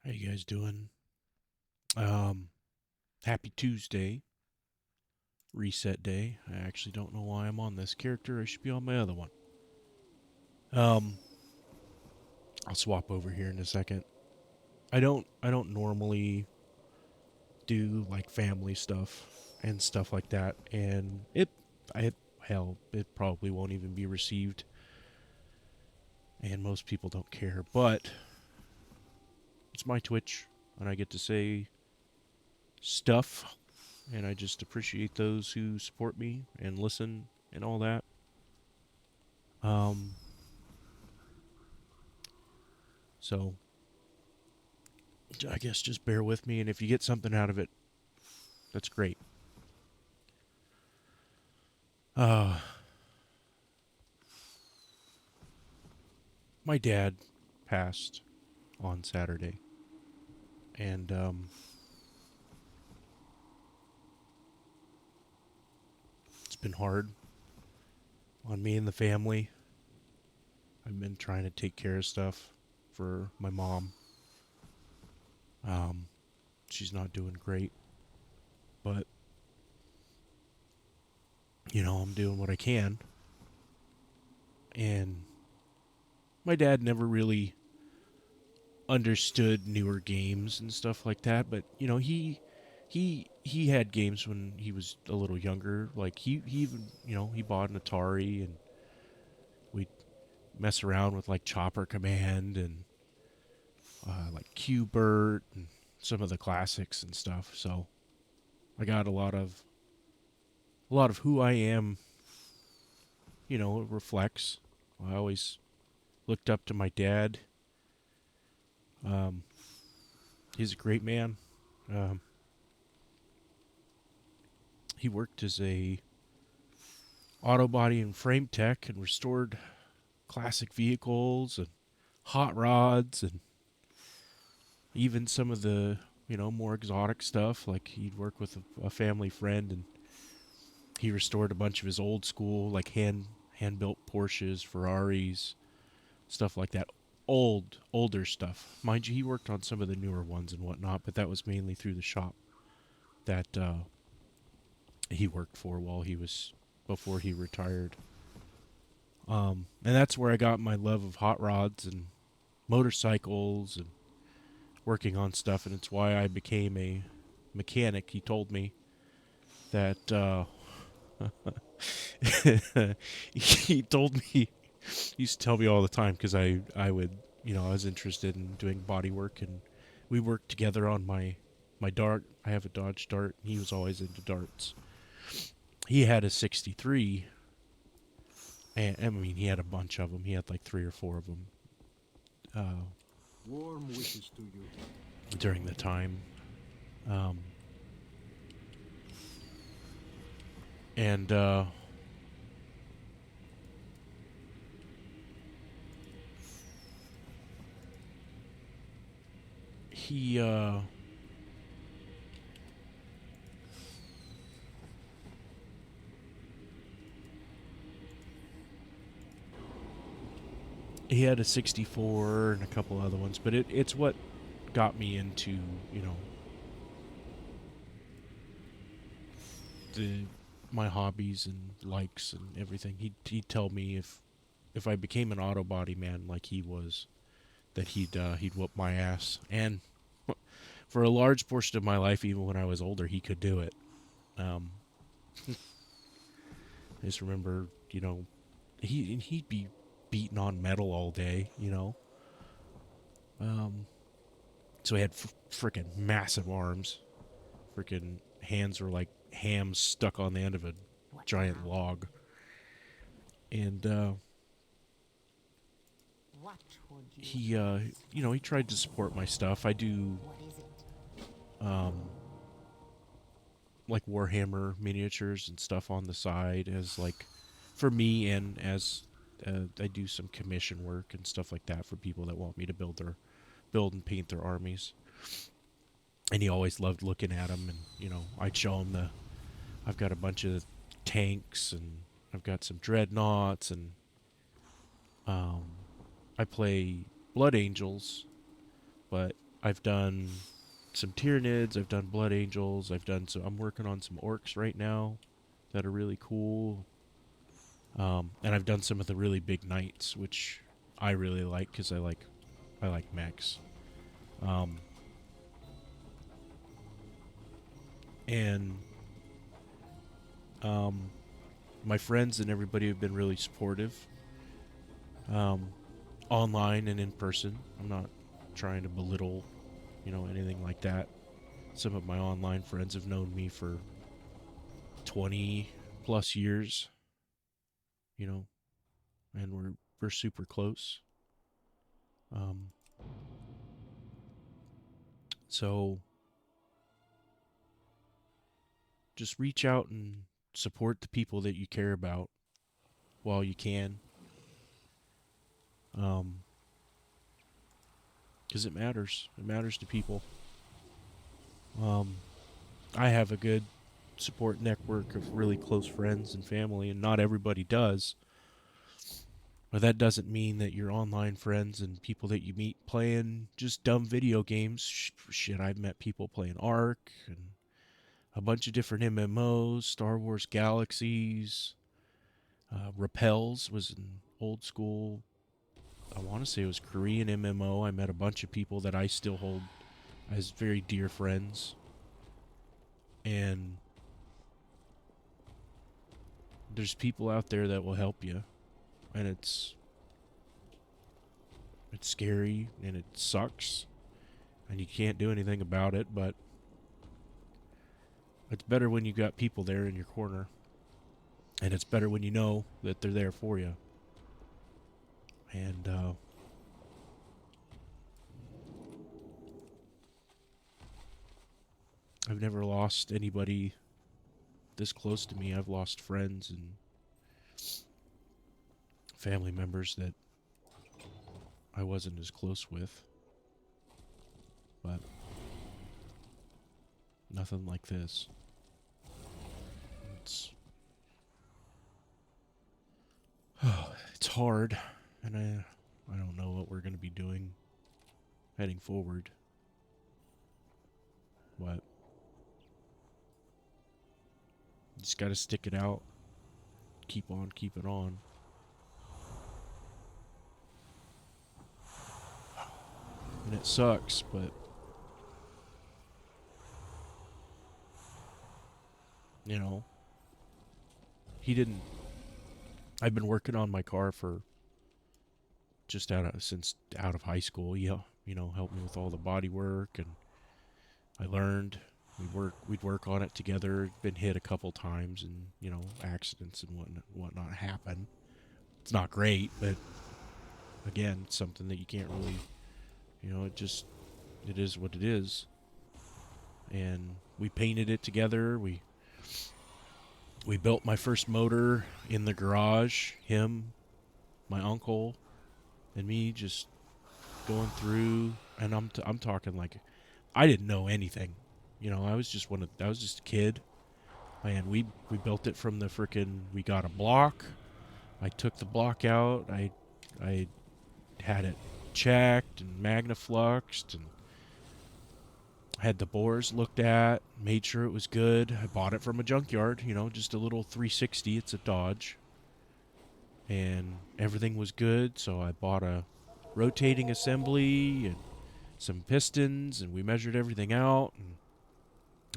How you guys doing? Um, Happy Tuesday, reset day. I actually don't know why I'm on this character. I should be on my other one. Um, I'll swap over here in a second. I don't normally do like family stuff and stuff like that, and I hell, it probably won't even be received, and most people don't care. But it's my Twitch, and I get to say stuff, and I just appreciate those who support me and listen and all that. Um, So I guess just bear with me, and if you get something out of it, that's great. Uh, my dad passed on Saturday, and it's been hard on me and the family. I've been trying to take care of stuff for my mom. Um, she's not doing great, but I'm doing what I can. And my dad never really understood newer games and stuff like that, but he had games when he was a little younger. Like he even he bought an Atari, and we'd mess around with like Chopper Command and like Q*bert and some of the classics and stuff. So I got a lot of who I am. It reflects. I always looked up to my dad. Um, he's a great man. Um, he worked as a auto body and frame tech and restored classic vehicles and hot rods and even some of the more exotic stuff. Like he'd work with a family friend, and he restored a bunch of his old school like hand built Porsches, Ferraris, stuff like that. Older stuff, mind you. He worked on some of the newer ones and whatnot, but that was mainly through the shop that he worked for while he was before he retired. And that's where I got my love of hot rods and motorcycles and working on stuff, and it's why I became a mechanic. He told me that he told me he used to tell me all the time because I would I was interested in doing body work, and we worked together on my dart. I have a Dodge Dart. And he was always into darts. He had a 63, and I mean he had a bunch of them. He had like three or four of them uh, Warm wishes to you. during the time. Um, and he had a 64 and a couple other ones, but it's what got me into you know the my hobbies and likes and everything. He'd tell me if I became an auto body man like he was, that he'd whoop my ass. And for a large portion of my life, even when I was older, he could do it. Um, I just remember, he'd be beating on metal all day. Um, so he had freaking massive arms. Freaking hands were like hams stuck on the end of a What giant now? log. And What would you he have? he tried to support my stuff. I do What is it? um like Warhammer miniatures and stuff on the side as like for me, and as I do some commission work and stuff like that for people that want me to build and paint their armies. And he always loved looking at them, and I'd show him the I've got a bunch of tanks, and I've got some dreadnoughts, and um I play Blood Angels, but I've done some Tyranids, I've done Blood Angels, I'm working on some Orcs right now that are really cool. And I've done some of the really big Knights, which I really like because I like mechs. Um, and my friends and everybody have been really supportive, um, online and in person. I'm not trying to belittle, anything like that. Some of my online friends have known me for 20 plus years, you know, and we're super close. Um, so just reach out and support the people that you care about while you can. Because it matters. It matters to people. Um, I have a good support network of really close friends and family, and not everybody does. But that doesn't mean that your online friends and people that you meet playing just dumb video games. Shit, I've met people playing Ark and a bunch of different MMOs, Star Wars Galaxies. Repels was an old school, I want to say it was Korean MMO. I met a bunch of people that I still hold as very dear friends. And there's people out there that will help you. And it's scary and it sucks. And you can't do anything about it, but it's better when you got people there in your corner. And it's better when you know that they're there for you. And I've never lost anybody this close to me. I've lost friends and family members that I wasn't as close with. But nothing like this. It's hard, and I don't know what we're going to be doing heading forward. But you just got to stick it out. Keep on keeping on. And it sucks, but he didn't. I've been working on my car for since out of high school. Yeah, helped me with all the body work, and I learned. We'd work on it together. Been hit a couple times, and accidents and whatnot happen. It's not great, but again, it's something that you can't really, it is what it is. And we painted it together. We built my first motor in the garage. Him, my uncle, and me just going through. And I'm talking like I didn't know anything. I was just a kid. And we built it from the frickin'. We got a block. I took the block out. I had it checked and magnafluxed and had the bores looked at, made sure it was good. I bought it from a junkyard, just a little 360. It's a Dodge. And everything was good, so I bought a rotating assembly and some pistons, and we measured everything out. And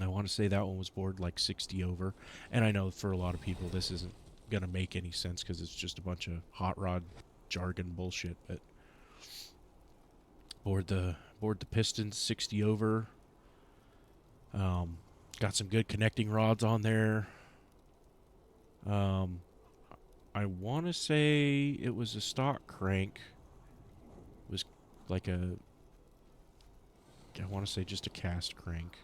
I want to say that one was bored like 60 over. And I know for a lot of people this isn't going to make any sense because it's just a bunch of hot rod jargon bullshit, but bored the pistons 60 over. Got some good connecting rods on there. I want to say it was a stock crank. It was like I want to say just a cast crank.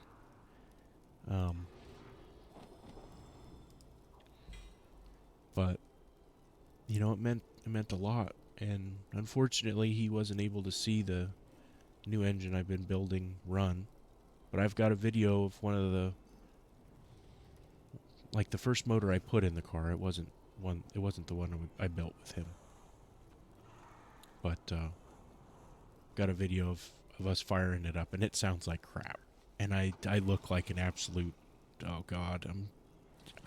But it meant a lot. And unfortunately, he wasn't able to see the new engine I've been building run. But I've got a video of one of the first motor I put in the car. It wasn't the one I built with him. But got a video of of us firing it up, and it sounds like crap. And I look like an absolute, oh God,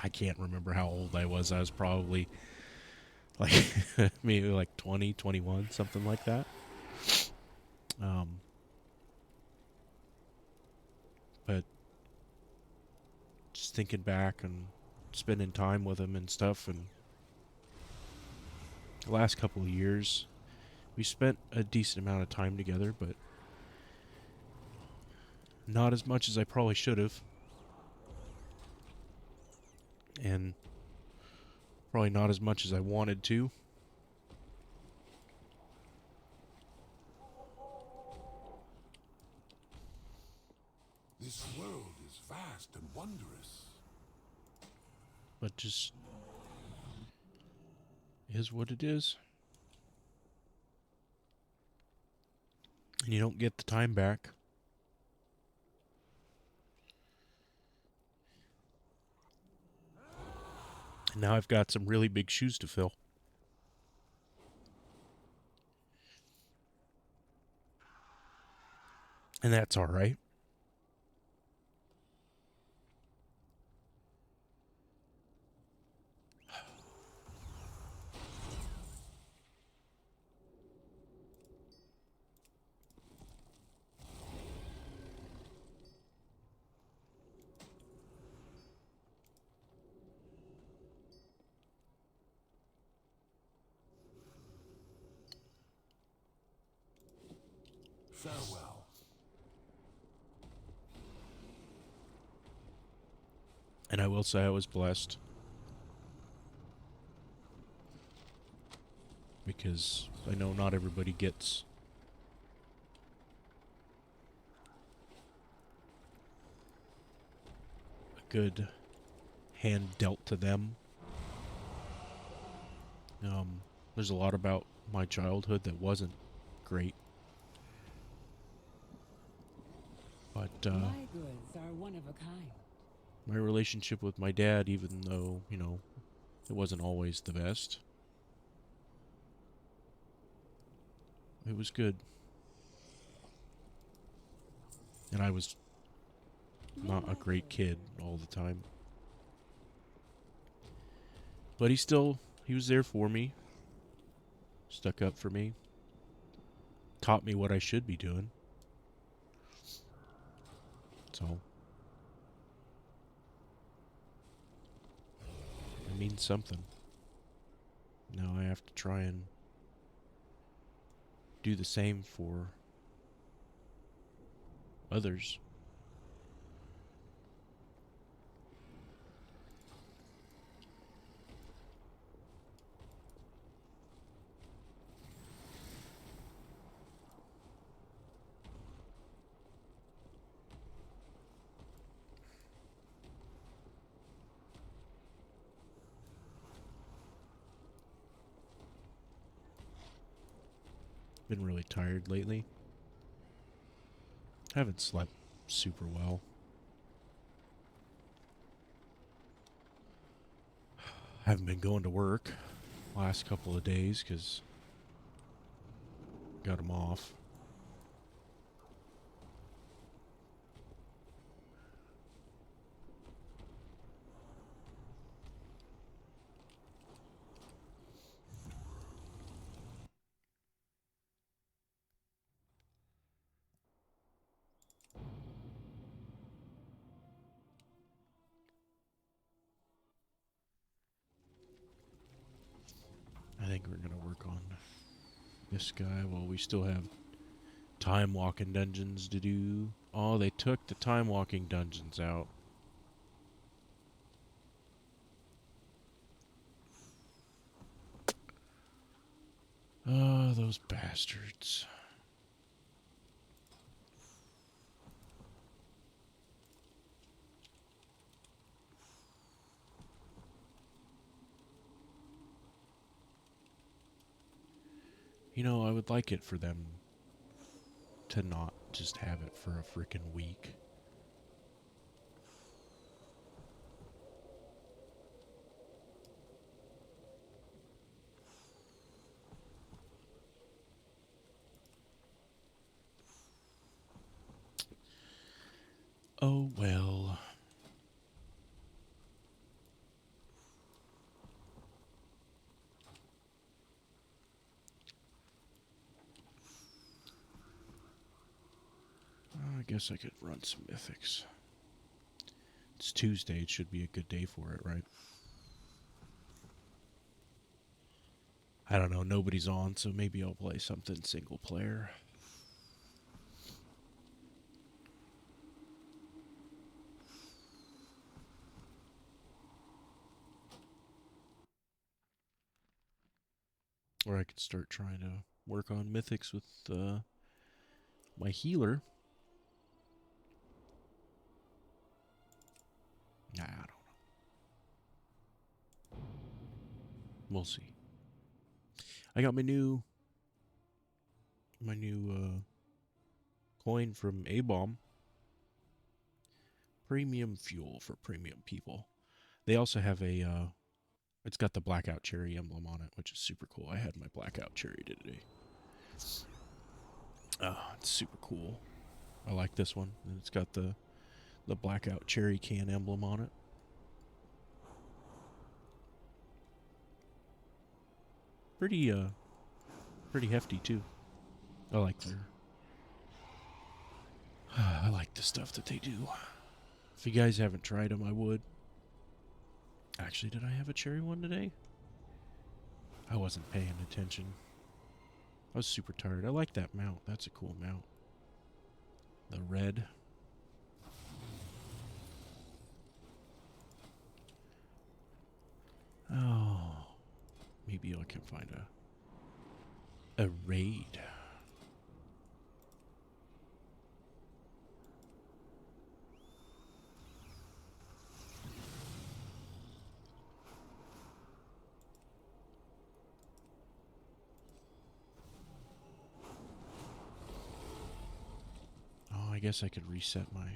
I can't remember how old I was. I was probably like maybe like 20, 21, something like that. Um, but just thinking back and spending time with him and stuff, and the last couple of years, we spent a decent amount of time together, but not as much as I probably should have. And probably not as much as I wanted to. This world is vast and wondrous. But just is what it is. And you don't get the time back. And now I've got some really big shoes to fill. And that's all right. Farewell. And I will say I was blessed. Because I know not everybody gets a good hand dealt to them. There's a lot about my childhood that wasn't great. But My goods are one of a kind. my relationship with my dad, even though, it wasn't always the best, it was good. And I was not a great kid all the time. But he was there for me. Stuck up for me. Taught me what I should be doing. So it means something. Now I have to try and do the same for others. Been really tired lately. Haven't slept super well. Haven't been going to work last couple of days because got them off. I think we're going to work on this guy while we still have time walking dungeons to do. Oh, they took the time walking dungeons out. Oh, those bastards. I would like it for them to not just have it for a freaking week. Oh well. I guess I could run some mythics. It's Tuesday. It should be a good day for it, right? I don't know. Nobody's on, so maybe I'll play something single player. Or I could start trying to work on mythics with my healer. Nah, I don't know. We'll see. I got my new coin from A-Bomb. Premium fuel for premium people. They also have a it's got the blackout cherry emblem on it, which is super cool. I had my blackout cherry today. It's super cool. I like this one. And it's got the blackout cherry can emblem on it. Pretty hefty too. I like their I like the stuff that they do. If you guys haven't tried them, I would. Actually, did I have a cherry one today? I wasn't paying attention. I was super tired. I like that mount. That's a cool mount. The red. Oh. Maybe I can find a raid. Oh, I guess I could reset my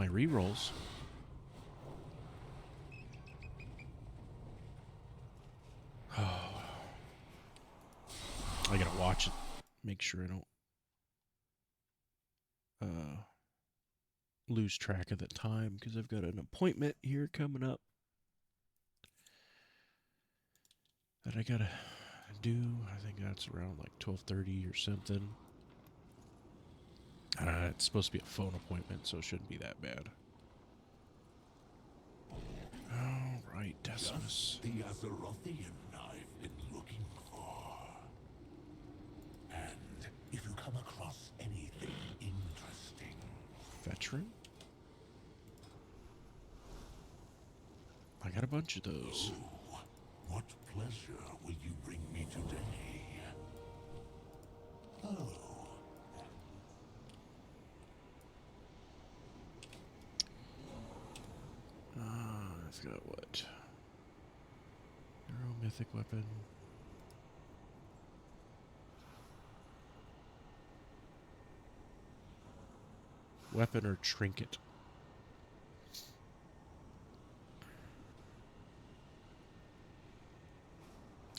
rerolls. I gotta watch it. Make sure I don't lose track of the time because I've got an appointment here coming up that I gotta do. I think that's around like 12:30 or something. It's supposed to be a phone appointment, so it shouldn't be that bad. All right, Decimus. Just the Azerothian I've been looking for. And if you come across anything interesting, Veteran? I got a bunch of those. oh, what pleasure will you bring me today? Oh. I've got what? Hero mythic weapon. Weapon or trinket?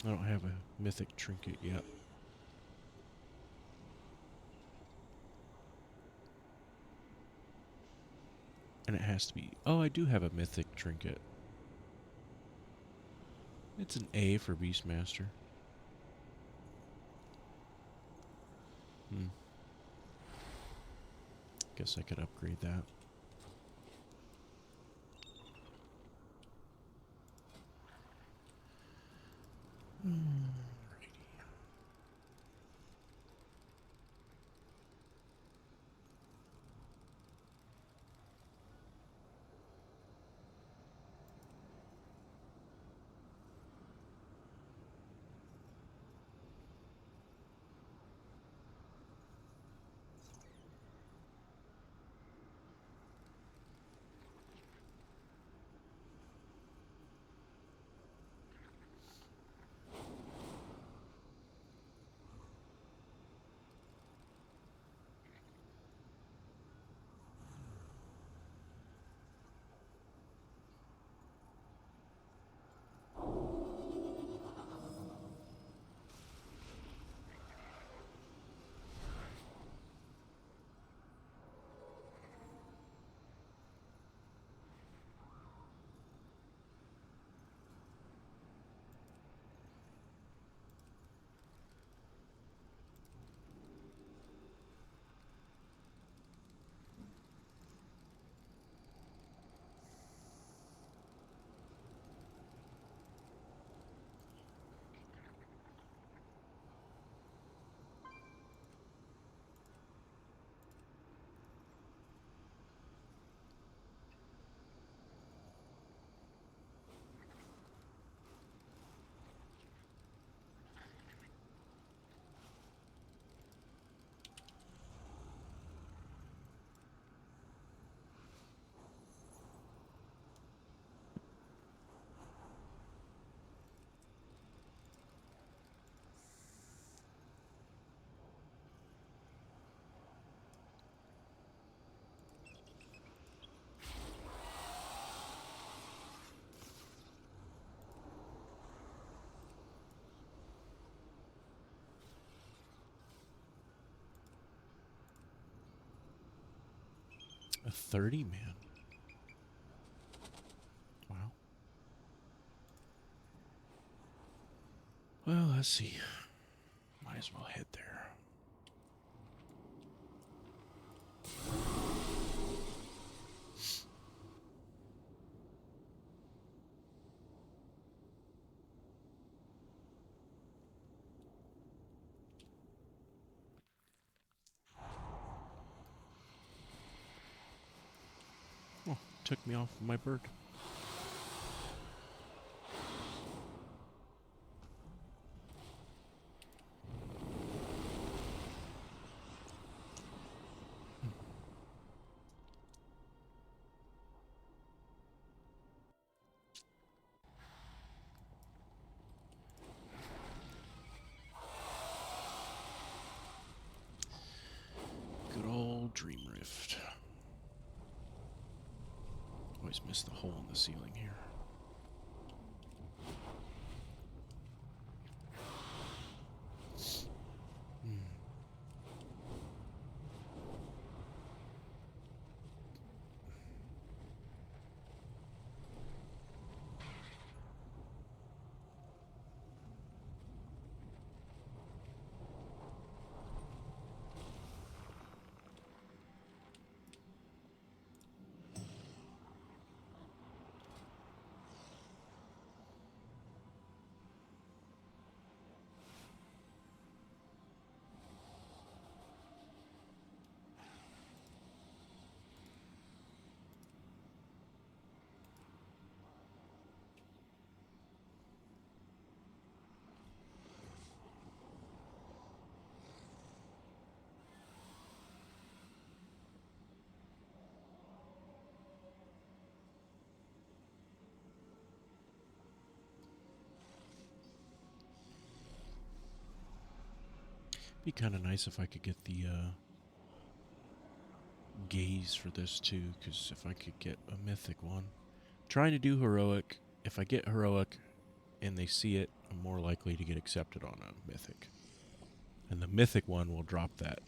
I don't have a mythic trinket yet. And it has to be... Oh, I do have a mythic trinket. It's an A for Beastmaster. Guess I could upgrade that. A 30 man. Wow. Well, let's see. Might as well head there. Oh, took me off of my bird. Good old Dream Rift. Always miss the hole in the ceiling here. Be kind of nice if I could get the gaze for this too, because if I could get a mythic one. Trying to do heroic. If I get heroic and they see it, I'm more likely to get accepted on a mythic. And the mythic one will drop that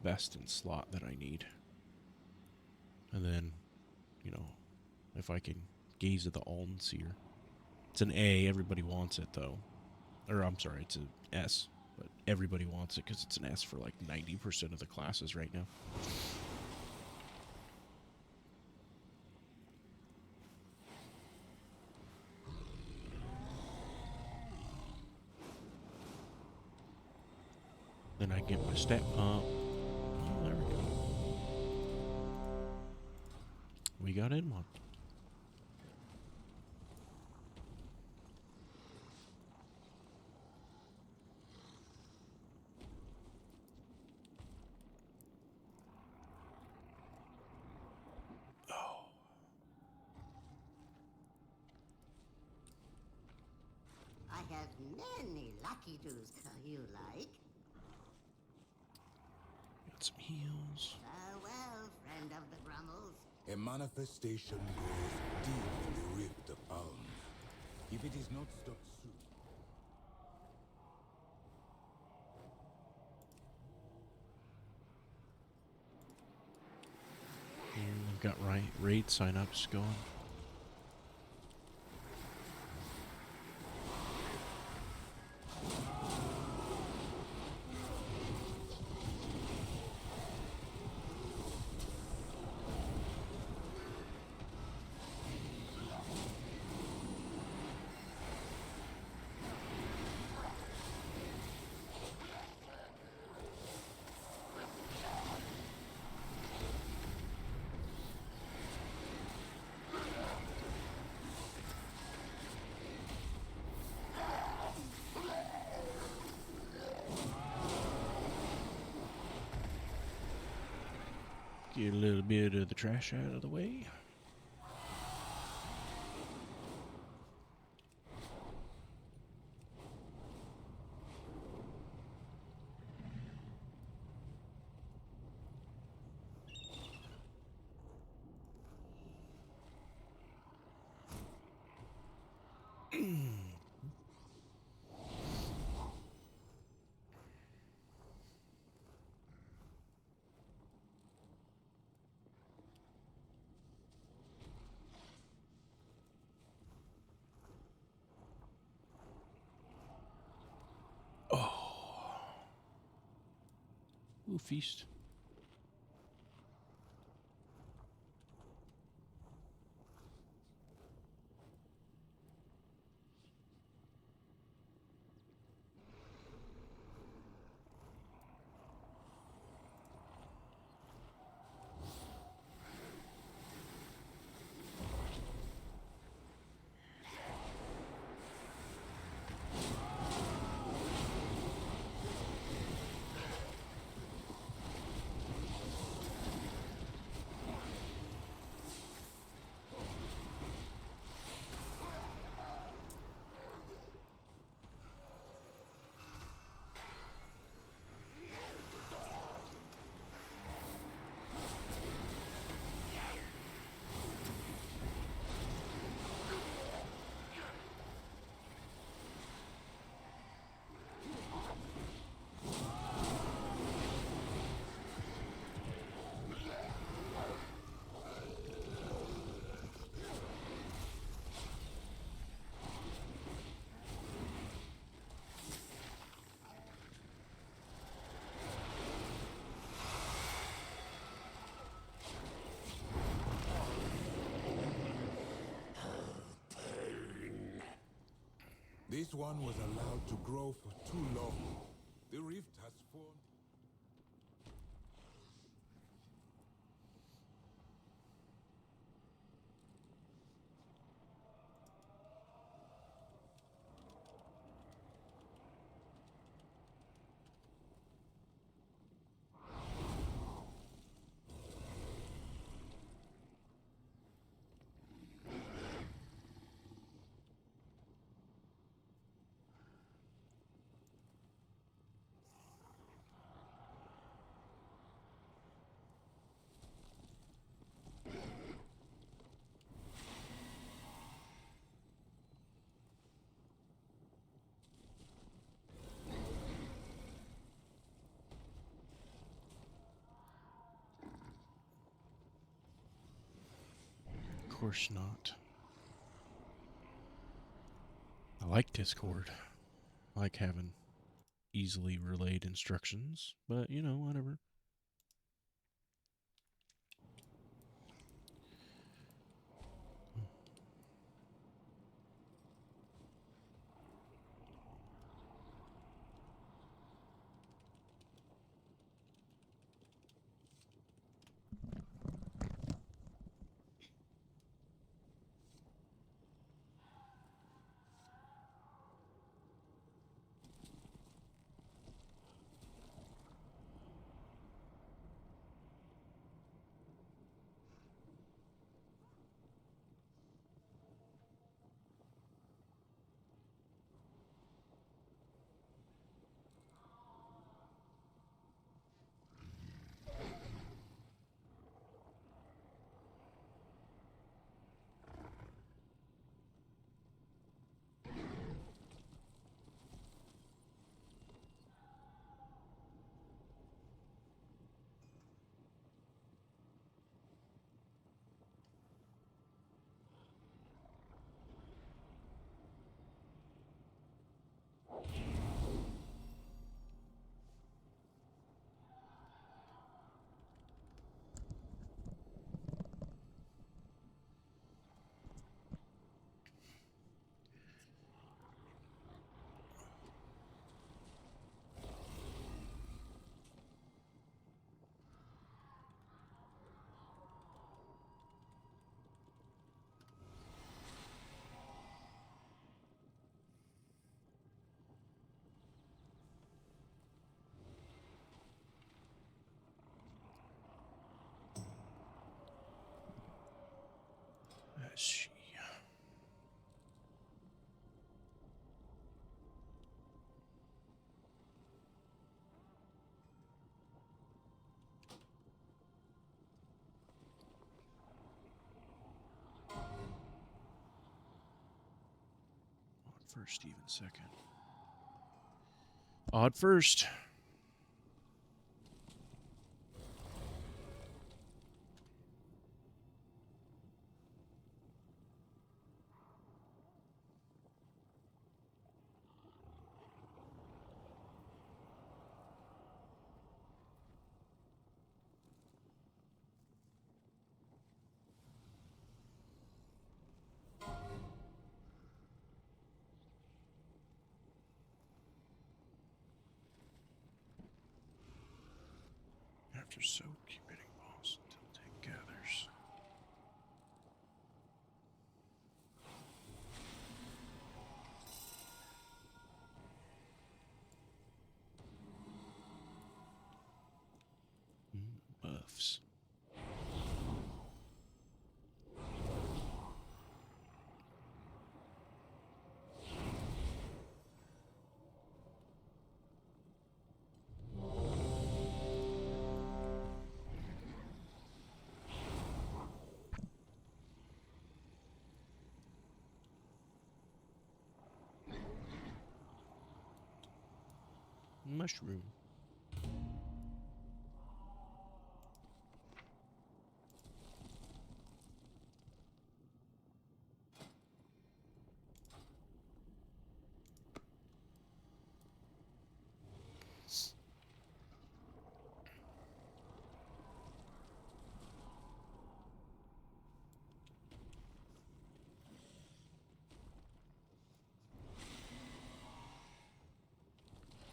best in slot that I need. And then, you know, if I can gaze at the Alden Seer. It's an A, everybody wants it though. Or I'm sorry, it's an S. But everybody wants it because it's an S for like 90% of the classes right now. Then I get my stat pump. Oh, there we go. We got in one. I have many lucky doos you like. Got some heals. Farewell, friend of the Grummles. A manifestation grows deep in the rift of Alm. If it is not stopped soon. And I've got raid sign-ups going. Get a little bit of the trash out of the way. Ooh, feast. This one was allowed to grow for too long. The rift has formed. Of course not. I like Discord. I like having easily relayed instructions, but you know, whatever. She. Odd first, even second. Odd first. After so, keep hitting balls until tank gathers. Buffs. Mushroom.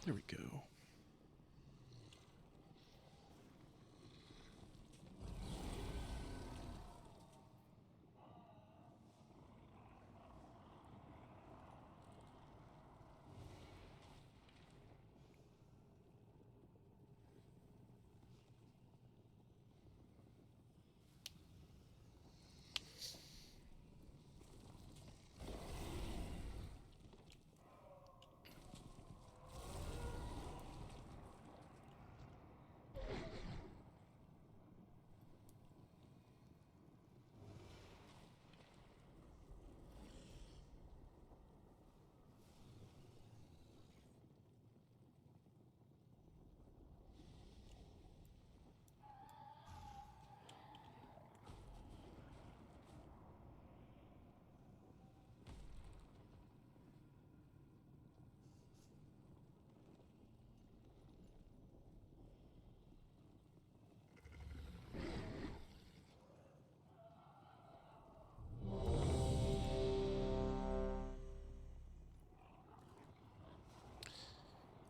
There we go.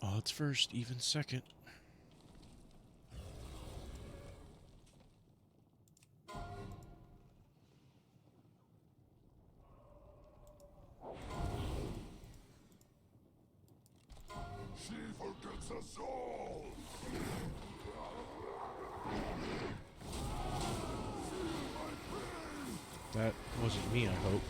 Odds first, even second. She forgets us all! That wasn't me, I hope.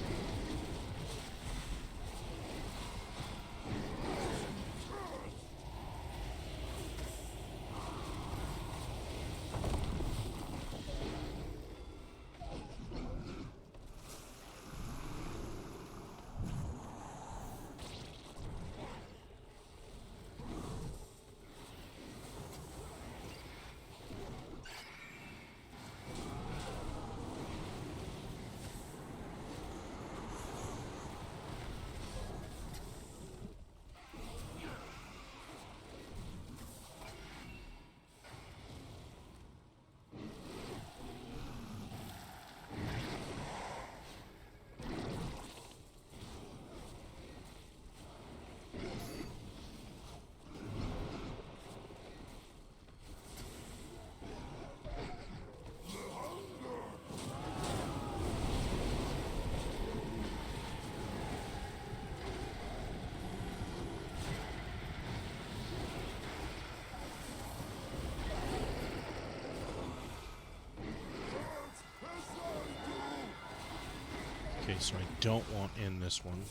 Okay, so I don't want in this one.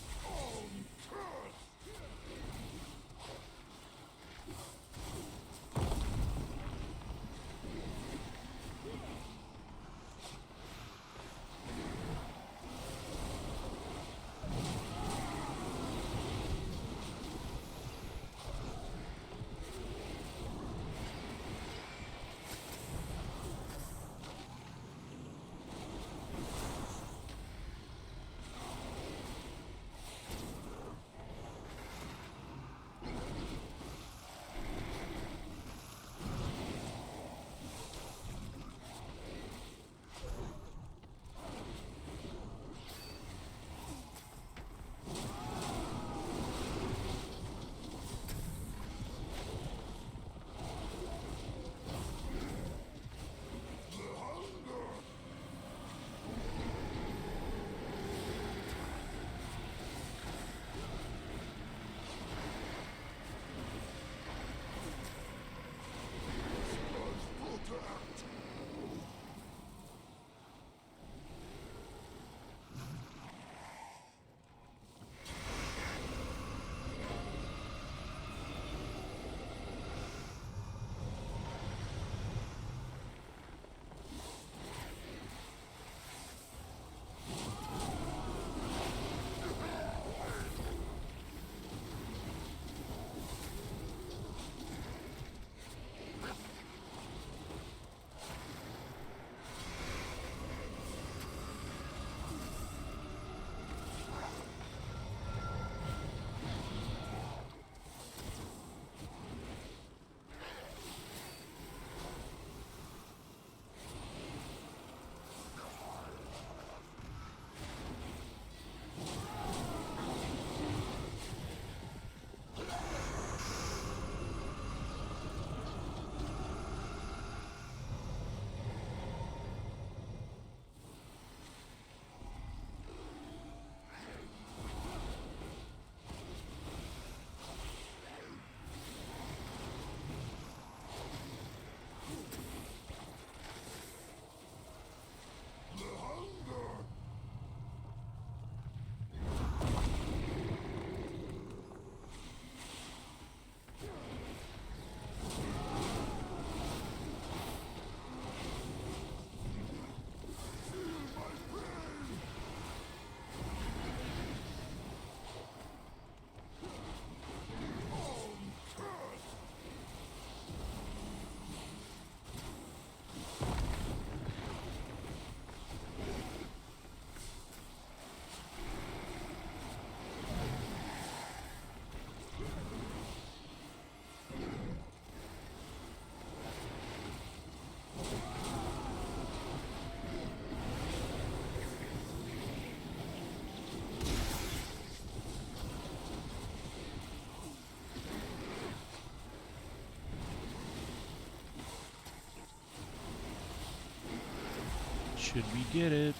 Should we get it?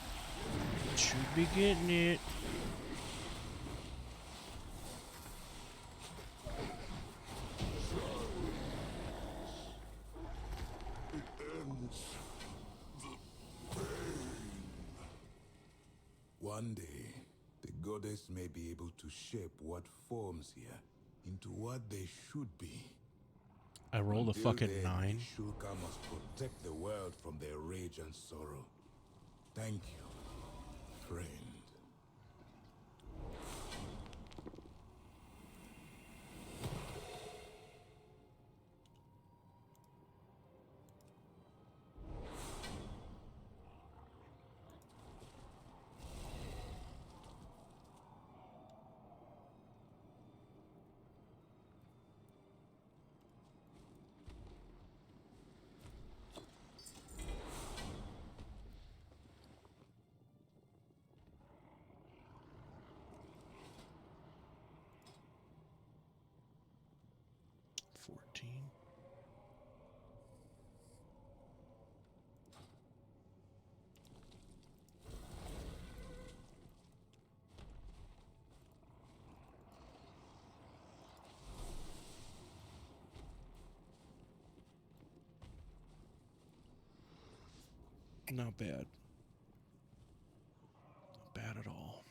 Should be getting it. One day, the goddess may be able to shape what forms here into what they should be. I rolled a Until fucking then, 9. the Shulka must protect the world from their rage and sorrow. Thank you, friend. $14. Not bad. Not bad at all.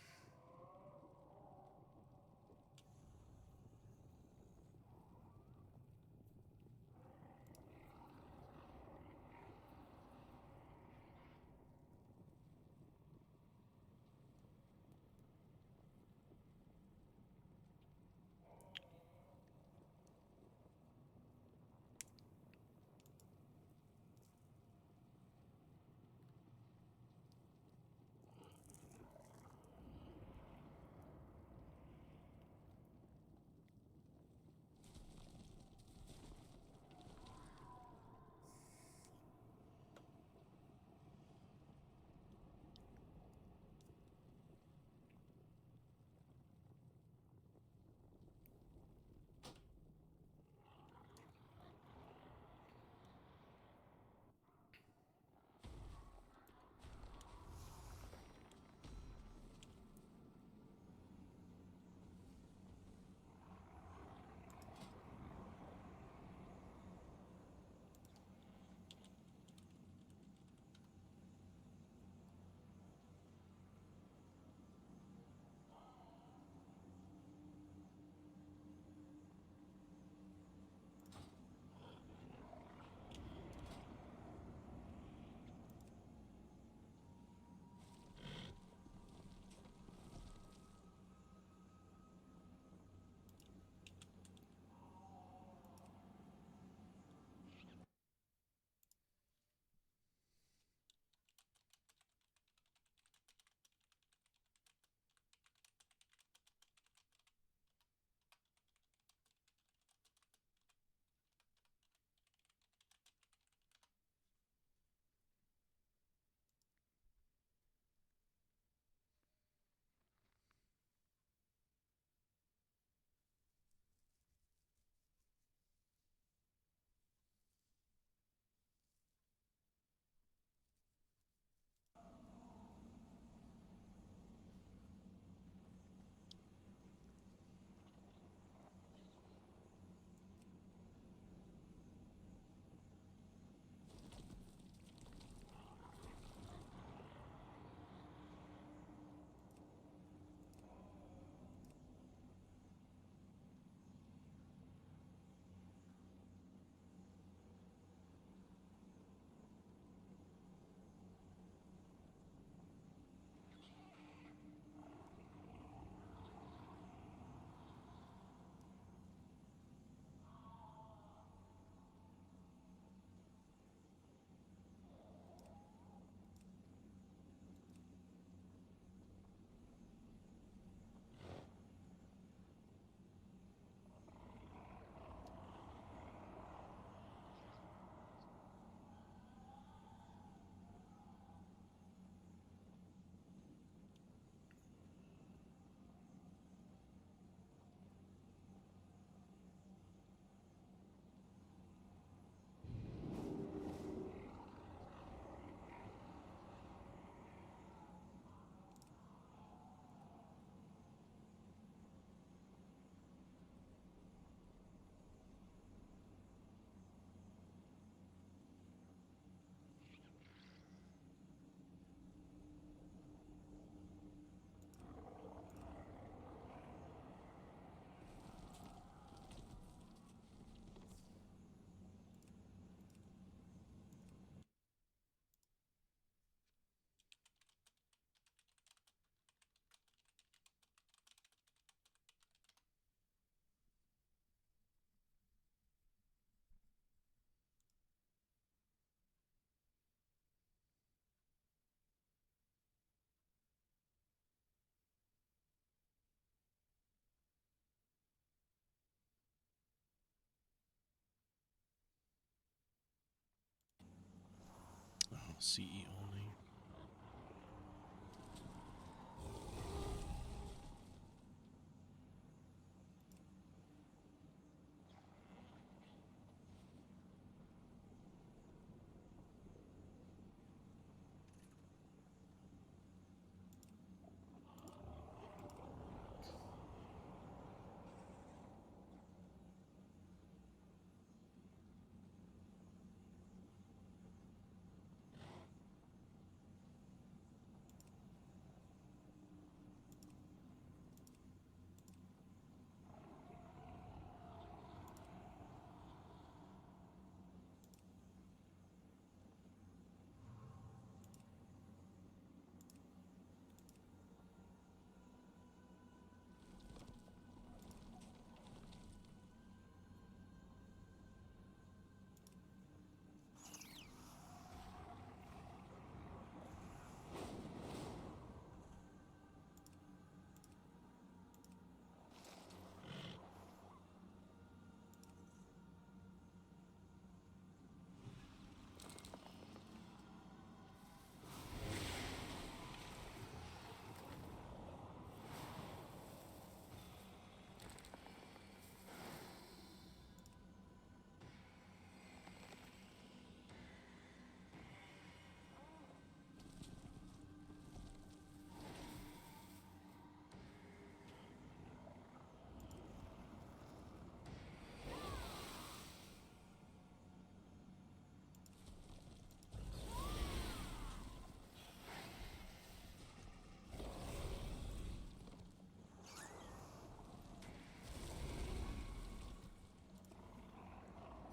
CE only.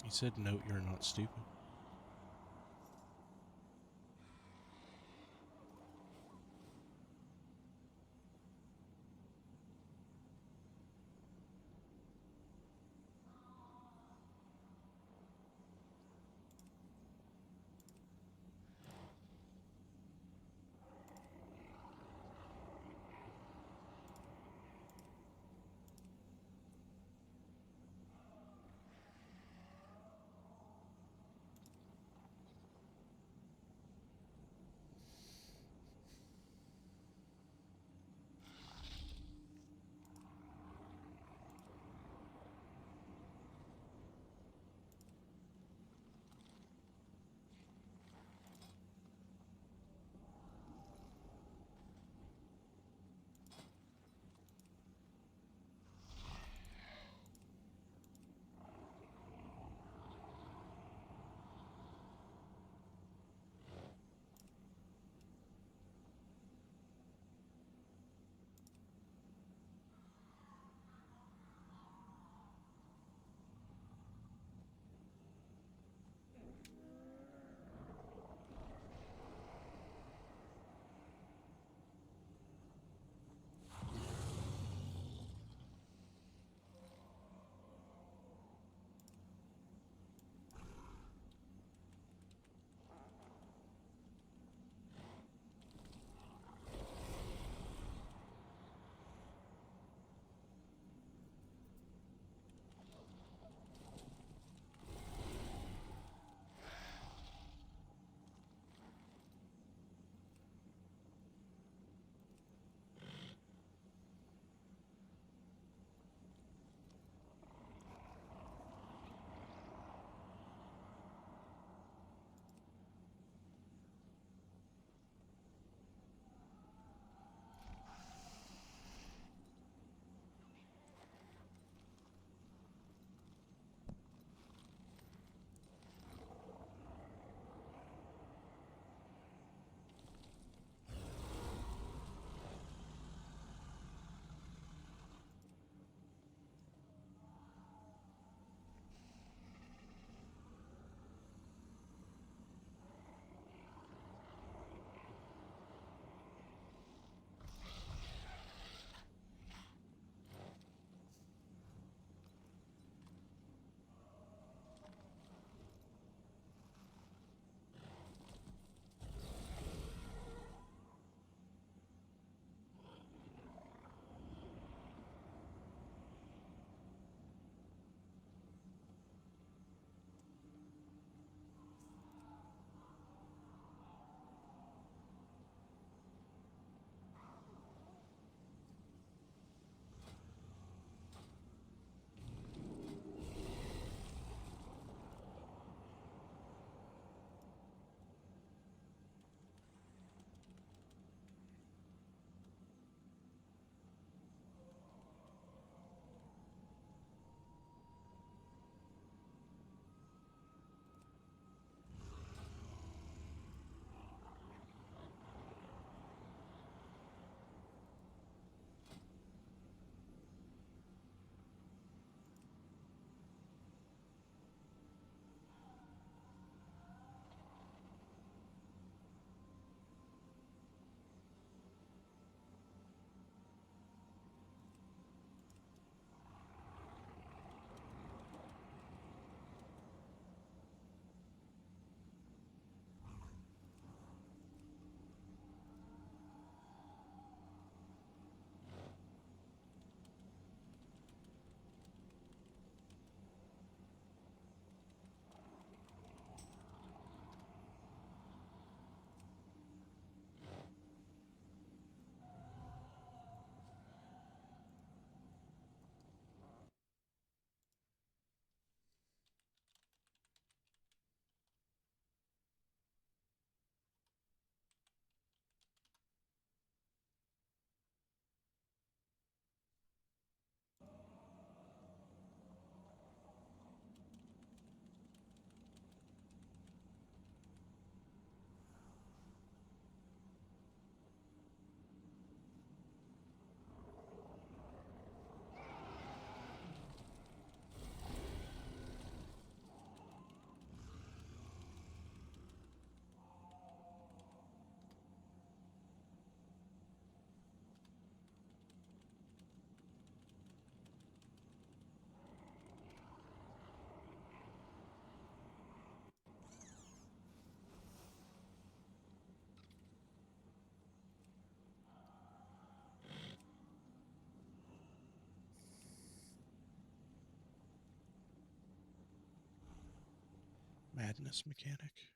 He said, "Note you're not stupid." Madness mechanic.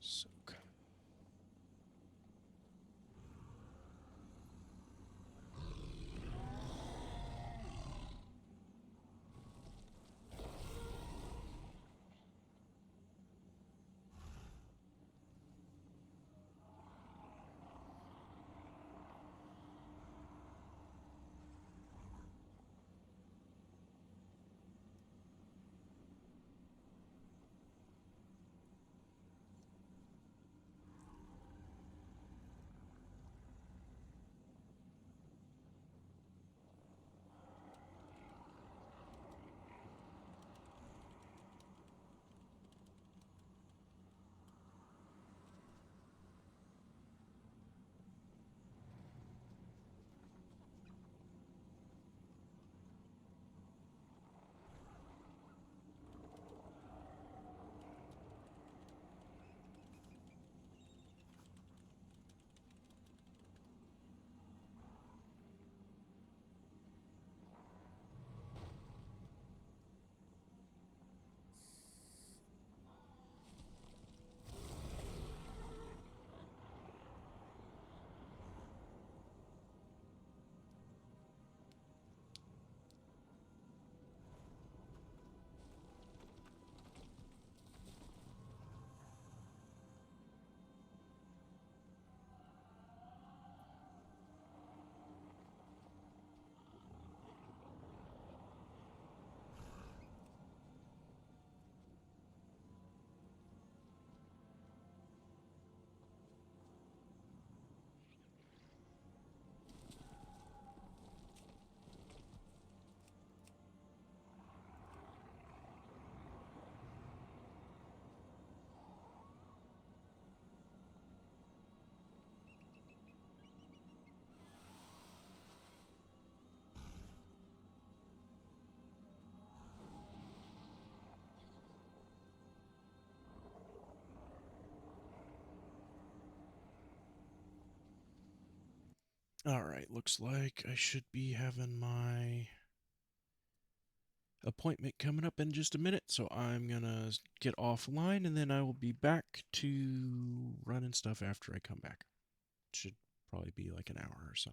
Soak. Alright, looks like I should be having my appointment coming up in just a minute, so I'm gonna get offline and then I will be back to running stuff after I come back. Should probably be like an hour or so.